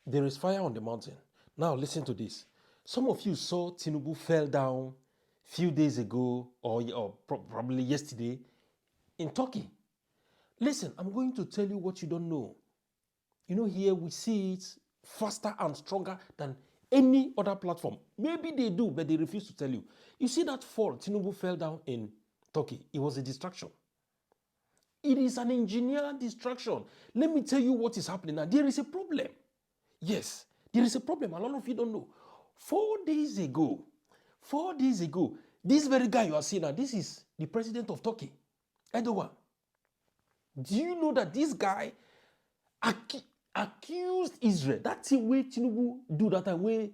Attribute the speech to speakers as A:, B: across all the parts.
A: There is fire on the mountain. Now listen to this. Some of you saw Tinubu fell down a few days ago or probably yesterday in Turkey. Listen, I'm going to tell you what you don't know. You know, here we see it faster and stronger than any other platform. Maybe they do, but they refuse to tell you. You see that fall, Tinubu fell down in Turkey. It was a distraction. It is an engineered distraction. Let me tell you what is happening now. There is a problem. Yes, there is a problem. A lot of you don't know. 4 days ago, this very guy you are seeing now, this is the president of Turkey, Erdogan. Do you know that this guy accused Israel? That's the way Tinubu do that, the way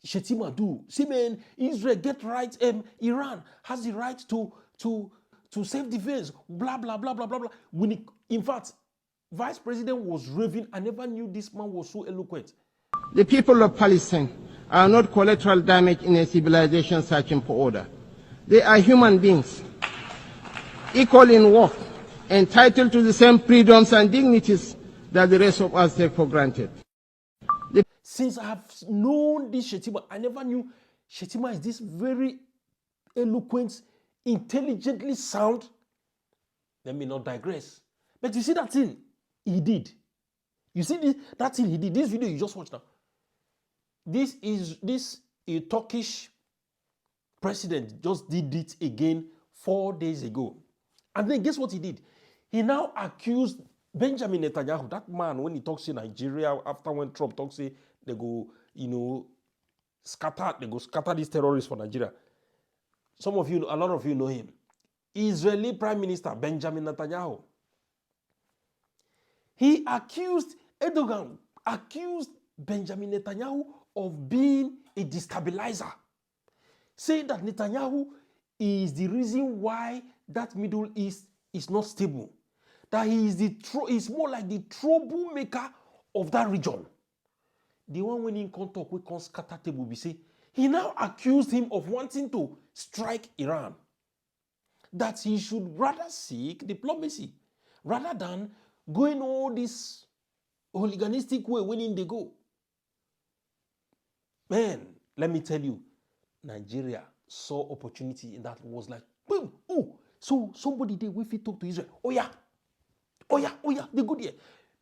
A: Shetima do. See, man, Israel get right. Iran has the right to self-defense. Blah blah blah blah blah blah. In fact, Vice President was raving. I never knew this man was so eloquent.
B: The people of Palestine are not collateral damage in a civilization searching for order. They are human beings, equal in worth, entitled to the same freedoms and dignities that the rest of us take for granted.
A: Since I have known this Shetima, I never knew Shetima is this very eloquent, intelligently sound. Let me not digress. But you see that thing he did. You see that thing he did. This video you just watched now. This a Turkish president just did it again 4 days ago. And then guess what he did? He now accused Benjamin Netanyahu, that man, when he talks in Nigeria, after when Trump talks, say they go, scatter these terrorists for Nigeria. Some of you, a lot of you know him. Israeli Prime Minister Benjamin Netanyahu. He accused Benjamin Netanyahu of being a destabilizer, saying that Netanyahu is the reason why that Middle East is not stable, that he is more like the troublemaker of that region. The one when he can talk, we can scatter table, we say, he now accused him of wanting to strike Iran, that he should rather seek diplomacy rather than going all this hooliganistic way when they go. Man, let me tell you, Nigeria saw opportunity in that, was like, boom, oh, so somebody did if he talk to Israel. Oh yeah, they good here.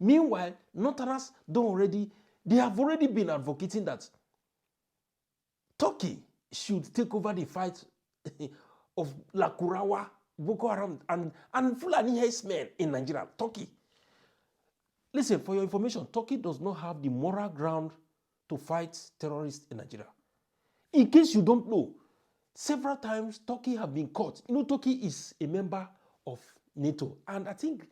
A: Meanwhile, Northerners they have already been advocating that Turkey should take over the fight of Lakurawa, Boko Haram, and Fulani herdsmen in Nigeria. Turkey. Listen, for your information, Turkey does not have the moral ground to fight terrorists in Nigeria. In case you don't know, several times Turkey have been caught. Turkey is a member of NATO, and I think,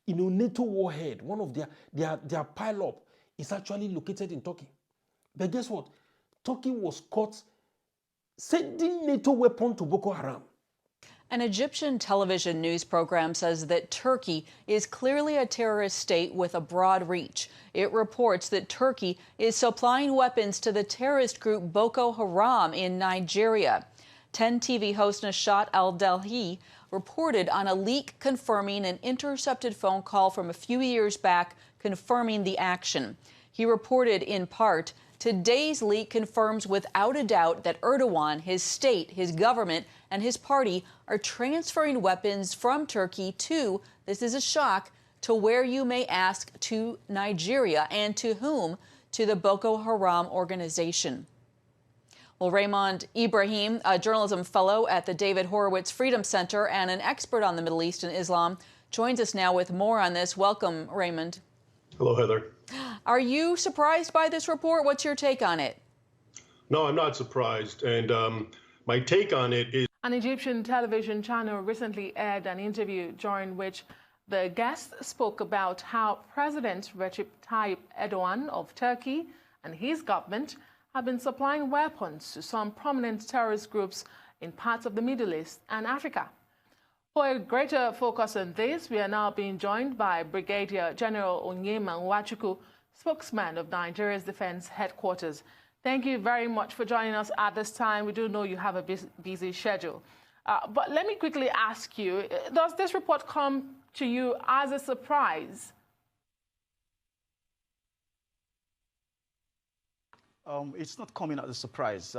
A: NATO warhead, one of their pile-up is actually located in Turkey. But guess what? Turkey was caught sending NATO weapons to Boko Haram.
C: An Egyptian television news program says that Turkey is clearly a terrorist state with a broad reach. It reports that Turkey is supplying weapons to the terrorist group Boko Haram in Nigeria. 10 TV host Nashat Al-Delhi reported on a leak confirming an intercepted phone call from a few years back confirming the action. He reported in part, today's leak confirms without a doubt that Erdogan, his state, his government, and his party are transferring weapons from Turkey to, this is a shock, to where you may ask, to Nigeria, and to whom? To the Boko Haram organization. Well, Raymond Ibrahim, a journalism fellow at the David Horowitz Freedom Center and an expert on the Middle East and Islam, joins us now with more on this. Welcome, Raymond.
D: Hello, Heather.
C: Are you surprised by this report? What's your take on it?
D: No, I'm not surprised. And my take on it is...
E: An Egyptian television channel recently aired an interview during which the guest spoke about how President Recep Tayyip Erdogan of Turkey and his government have been supplying weapons to some prominent terrorist groups in parts of the Middle East and Africa. For a greater focus on this, we are now being joined by Brigadier General Onyema Nwachukwu, spokesman of Nigeria's Defense Headquarters. Thank you very much for joining us at this time. We do know you have a busy schedule. But let me quickly ask you, does this report come to you as a surprise?
F: It's not coming as a surprise.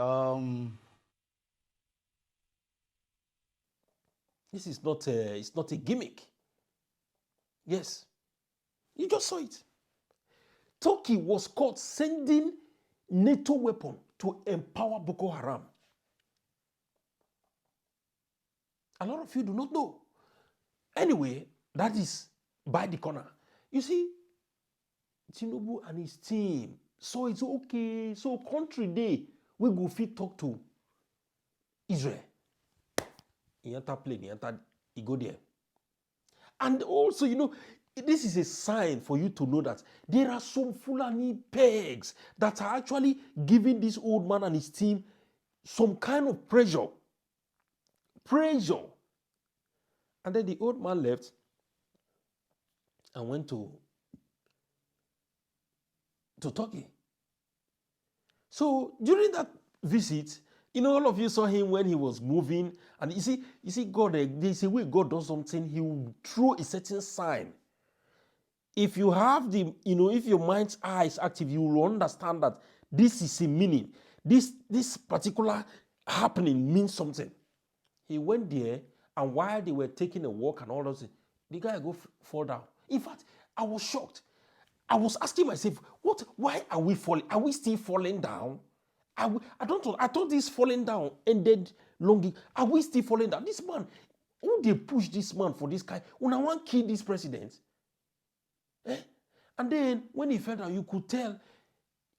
A: This is not it's not a gimmick. Yes. You just saw it. Turkey was caught sending NATO weapons to empower Boko Haram. A lot of you do not know. Anyway, that is by the corner. You see, Tinubu and his team, so it's okay. So country day, we go fit talk to Israel. He enter plane, he go there. And also, you know, this is a sign for you to know that there are some Fulani pegs that are actually giving this old man and his team some kind of pressure. Pressure. And then the old man left and went to Turkey. So during that visit, you know, all of you saw him when he was moving. And you see, God, there's a way God does something, he will throw a certain sign. If you have the, you know, if your mind's eye is active, you will understand that this is a meaning. This particular happening means something. He went there, and while they were taking a walk and all those things, the guy fall down. In fact, I was shocked. I was asking myself, why are we falling? Are we still falling down? I don't know. I thought this falling down ended long. Are we still falling down? This man, who they push this man for this guy? When I want to kill this president. And then when he fell down, you could tell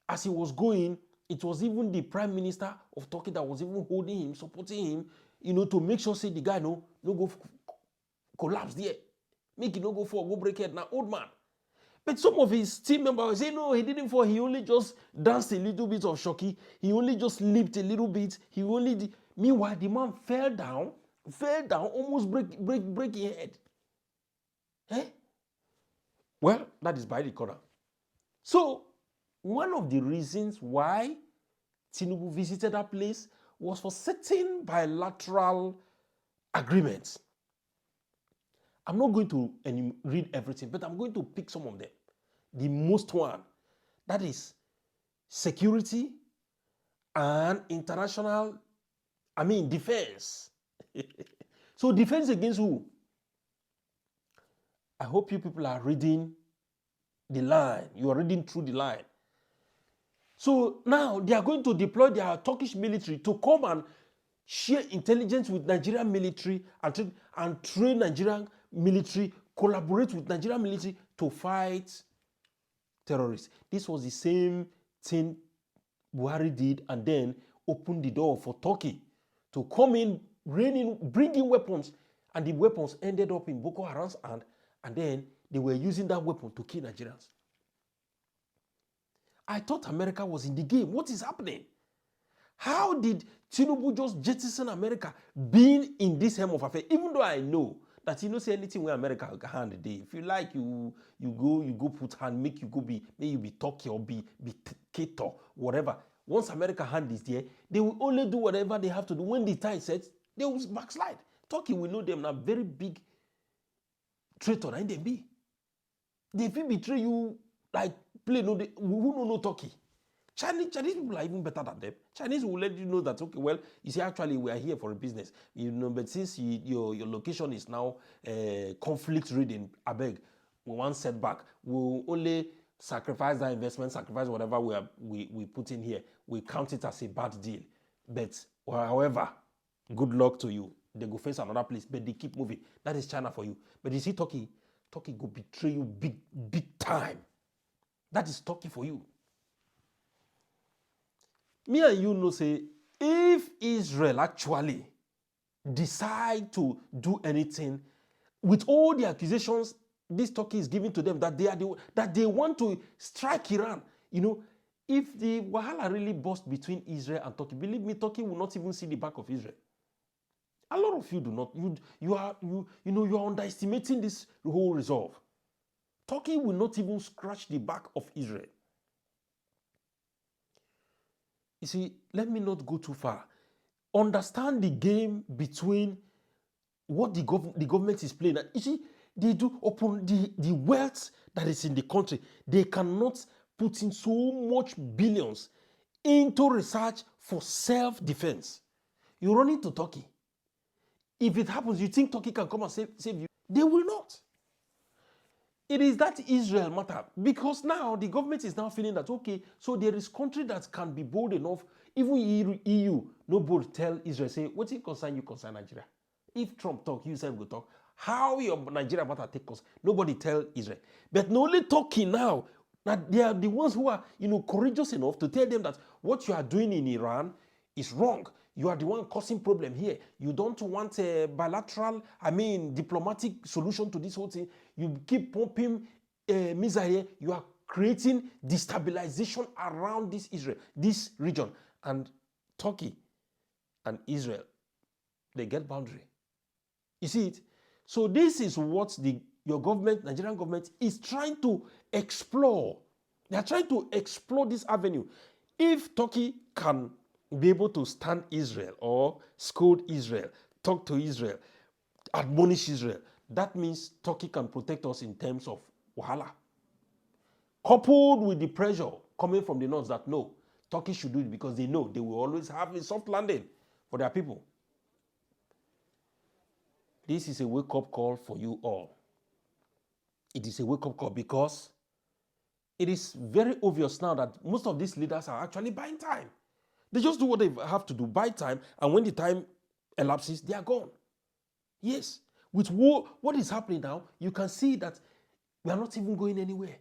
A: as he was going, it was even the prime minister of Turkey that was even holding him, supporting him, you know, to make sure say the guy no go collapse there. Make it no go fall, go break head. Now, old man. But some of his team members say, no, he didn't fall. He only just danced a little bit of shocky. He only just leaped a little bit. He only did. Meanwhile, the man fell down, almost breaking head. Well, that is by the corner. So, one of the reasons why Tinubu visited that place was for certain bilateral agreements. I'm not going to read everything, but I'm going to pick some of them. The most one, that is security and international, defense. So defense against who? I hope you people are reading the line. You are reading through the line. So now they are going to deploy their Turkish military to come and share intelligence with Nigerian military and train Nigerian military, collaborate with Nigerian military to fight terrorists. This was the same thing Buhari did and then opened the door for Turkey to come in, bring in weapons, and the weapons ended up in Boko Haram's hand, and then they were using that weapon to kill Nigerians. I thought America was in the game. What is happening? How did Tinubu just jettison America being in this helm of affair? Even though I know that you don't say anything where America hand the day. If you like, you go put hand, make you go be, may you be Turkey or be Cato, whatever. Once America hand is there, they will only do whatever they have to do. When the time sets, they will backslide. Turkey will know them now, very big traitor, and they be. They will betray you like play no, who don't know Turkey. Chinese people are even better than them. Chinese will let you know that, okay, well, you see, actually, we are here for a business. You know, but since your location is now conflict-ridden, I beg, we want setback. We'll only sacrifice that investment, sacrifice whatever we put in here. We count it as a bad deal. But, however, good luck to you. They go face another place, but they keep moving. That is China for you. But you see, Turkey go betray you big time. That is Turkey for you. Me and you know say, if Israel actually decide to do anything with all the accusations this Turkey is giving to them that they want to strike Iran, you know, if the wahala really burst between Israel and Turkey, believe me, Turkey will not even see the back of Israel. A lot of you do not. You are underestimating this whole resolve. Turkey will not even scratch the back of Israel. You see, let me not go too far. Understand the game between what the government is playing. You see, they do upon the wealth that is in the country. They cannot put in so much billions into research for self-defense. You run into Turkey. If it happens, you think Turkey can come and save you? They will not. It is that Israel matter, because now the government is now feeling that, okay, so there is country that can be bold enough, even EU, no bold tell Israel, say, what's it concern you concern Nigeria? If Trump talk, you say go talk. How your Nigeria matter take us? Nobody tell Israel. But not only talking now, that they are the ones who are, courageous enough to tell them that what you are doing in Iran is wrong. You are the one causing problem here. You don't want a bilateral, diplomatic solution to this whole thing. You keep pumping missiles here. You are creating destabilization around this region. And Turkey and Israel, they get boundary. You see it? So this is what your government, Nigerian government, is trying to explore. They are trying to explore this avenue. If Turkey can be able to stand Israel or scold Israel, talk to Israel, admonish Israel, that means Turkey can protect us in terms of wahala. Coupled with the pressure coming from the north that no, Turkey should do it because they know they will always have a soft landing for their people. This is a wake-up call for you all. It is a wake-up call because it is very obvious now that most of these leaders are actually buying time. They just do what they have to do, buy time, and when the time elapses, they are gone. Yes, with war, what is happening now, you can see that we are not even going anywhere.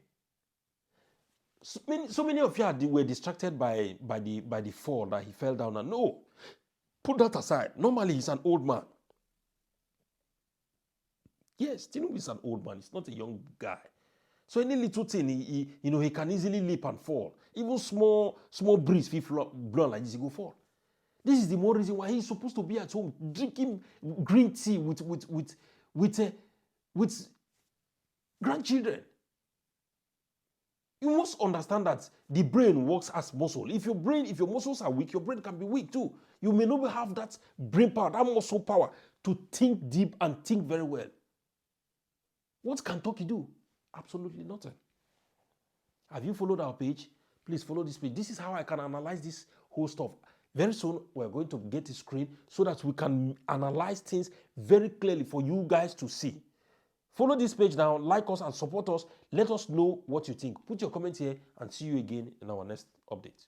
A: So many of you were distracted by the fall that he fell down. And no, put that aside. Normally, he's an old man. Yes, Tinubu is an old man. He's not a young guy. So any little thing, he can easily leap and fall. Even small breeze, if you blow like this, he go fall. This is the more reason why he's supposed to be at home drinking green tea with grandchildren. You must understand that the brain works as muscle. If your muscles are weak, your brain can be weak too. You may not have that brain power, that muscle power to think deep and think very well. What can Turkey do? Absolutely nothing. Have you followed our page? Please follow this page. This is how I can analyze this whole stuff. Very soon, we're going to get a screen so that we can analyze things very clearly for you guys to see. Follow this page now, like us and support us. Let us know what you think. Put your comments here and see you again in our next update.